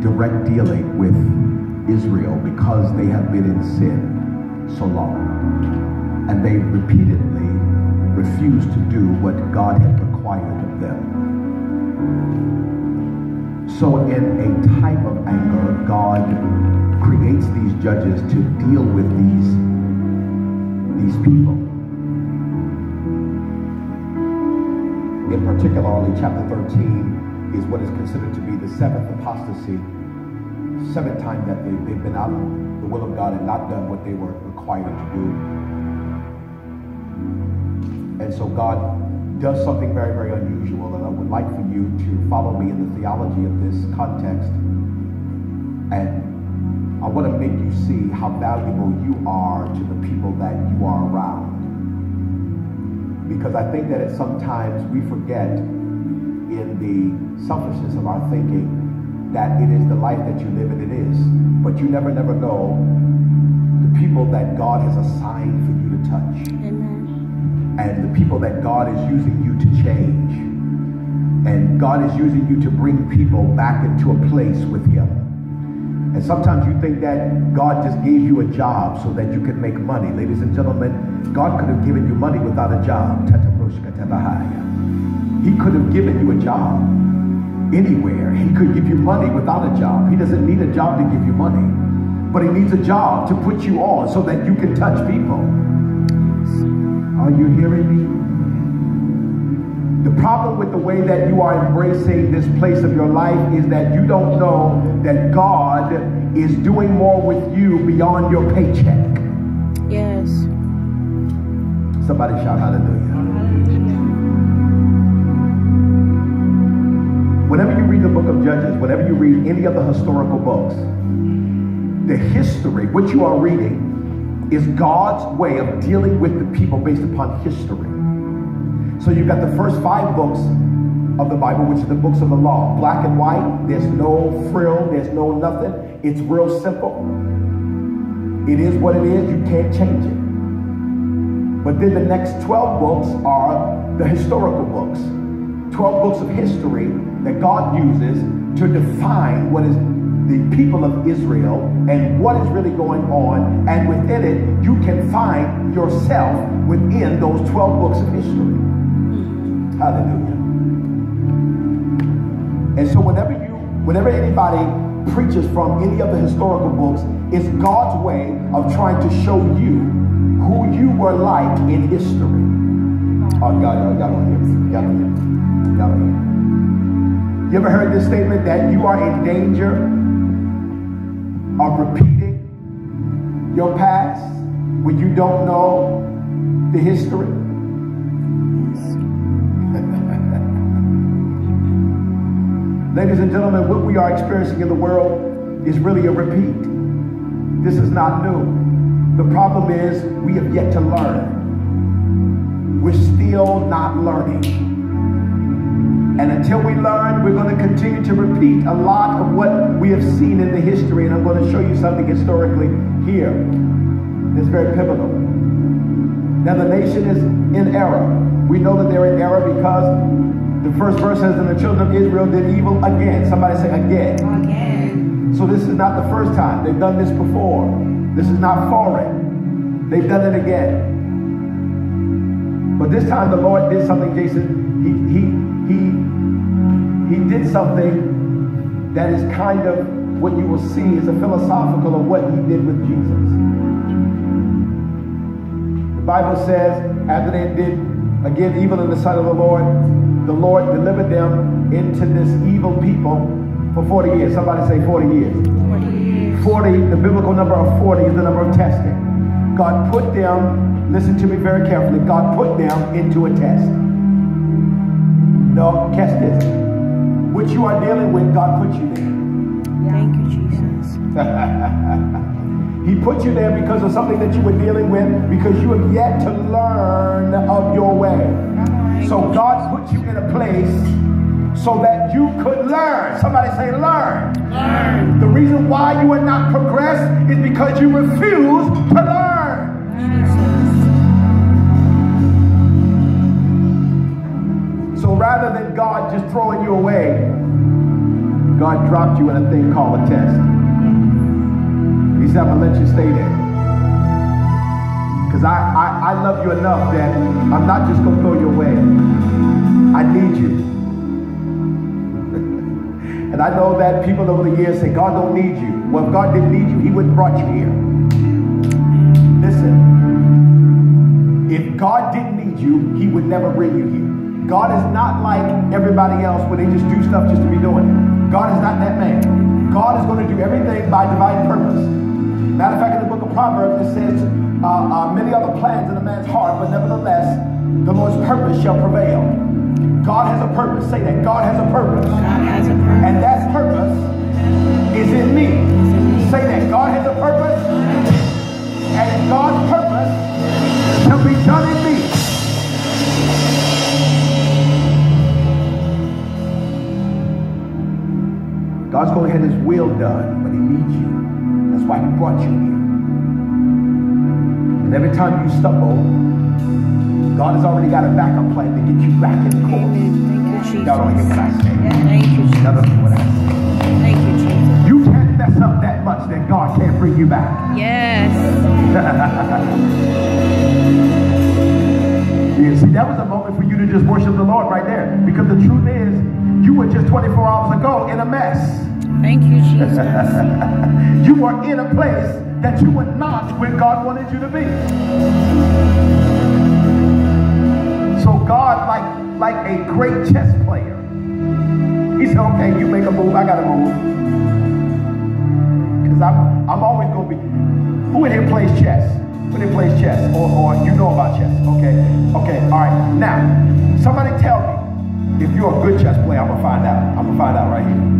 direct dealing with Israel because they have been in sin so long. And they repeatedly refused to do what God had required of them. So in a type of anger, God creates these judges to deal with these people. In particularly, chapter 13 is what is considered to be the seventh apostasy, seventh time that they've been out of the will of God and not done what they were required to do. And so God does something very, very unusual, and I would like for you to follow me in the theology of this context. And I want to make you see how valuable you are to the people that you are around. Because I think that sometimes we forget in the selfishness of our thinking that it is the life that you live and it is. But you never know the people that God has assigned for you to touch. Amen. And the people that God is using you to change. And God is using you to bring people back into a place with Him. And sometimes you think that God just gave you a job so that you can make money. Ladies and gentlemen, God could have given you money without a job. He could have given you a job anywhere. He could give you money without a job. He doesn't need a job to give you money, but He needs a job to put you on so that you can touch people. Are you hearing me? The problem with the way that you are embracing this place of your life is that you don't know that God is doing more with you beyond your paycheck. Yes. Somebody shout hallelujah. Whenever you read the book of Judges, whenever you read any of the historical books, the history, what you are reading, is God's way of dealing with the people based upon history. So you've got the first 5 books of the Bible, which are the books of the law. Black and white, there's no frill, there's no nothing. It's real simple. It is what it is, you can't change it. But then the next 12 books are the historical books. 12 books of history that God uses to define what is the people of Israel and what is really going on, and within it you can find yourself within those 12 books of history. Hallelujah. And so whenever anybody preaches from any of the historical books, it's God's way of trying to show you who you were like in history. Oh, y'all don't hear me. Y'all don't hear me. Y'all don't hear me. You ever heard this statement that you are in danger of repeating your past when you don't know the history? Ladies and gentlemen, what we are experiencing in the world is really a repeat. This is not new. The problem is we have yet to learn. We're still not learning. And until we learn, we're going to continue to repeat a lot of what we have seen in the history. And I'm going to show you something historically here that's very pivotal. Now, the nation is in error. We know that they're in error because the first verse says, and the children of Israel did evil again. Somebody say again. Again. So this is not the first time. They've done this before. This is not foreign. They've done it again. But this time the Lord did something, Jason. He did something that is kind of what you will see is a philosophical of what He did with Jesus. The Bible says, after they did again evil in the sight of the Lord delivered them into this evil people for 40 years. Somebody say 40 years. 40 years. 40, the biblical number of 40 is the number of testing. God put them, listen to me very carefully, God put them into a test. No, catch this. What you are dealing with, God put you there. Thank you, Jesus. He put you there because of something that you were dealing with, because you have yet to learn of your way. So God put you in a place so that you could learn. Somebody say learn. Learn. The reason why you are not progressed is because you refuse to learn. So rather than God just throwing you away, God dropped you in a thing called a test. He said, I'm going to let you stay there. Because I love you enough that I'm not just going to throw you away. I need you. And I know that people over the years say, God don't need you. Well, if God didn't need you, he wouldn't brought you here. Listen, if God didn't need you, he would never bring you here. God is not like everybody else where they just do stuff just to be doing it. God is not that man. God is going to do everything by divine purpose. Matter of fact, in the book of Proverbs, it says, many are the plans in a man's heart, but nevertheless, the Lord's purpose shall prevail. God has a purpose. Say that. God has a purpose. God has a purpose. And that purpose is in me. Say that. God has a purpose. And God's purpose shall be done in me. God's going to have his will done, but he needs you. That's why he brought you here. And every time you stumble, God has already got a backup plan to get you back in the course. Amen. Thank you, Jesus. Y'all don't hear what I say. Thank you, Jesus. Y'all don't hear what I say. Thank you, Jesus. You can't mess up that much that God can't bring you back. Yes. Yeah, see, that was a moment for you to just worship the Lord right there. Because the truth is, you were just 24 hours ago in a mess. Thank you, Jesus. You were in a place that you were not where God wanted you to be. So God, like a great chess player, he said, okay, you make a move, I gotta move. Because I'm always gonna be. Who in here plays chess? Who in here plays chess? Or you know about chess? Okay, all right. Now, somebody tell me if you're a good chess player. I'm gonna find out right here.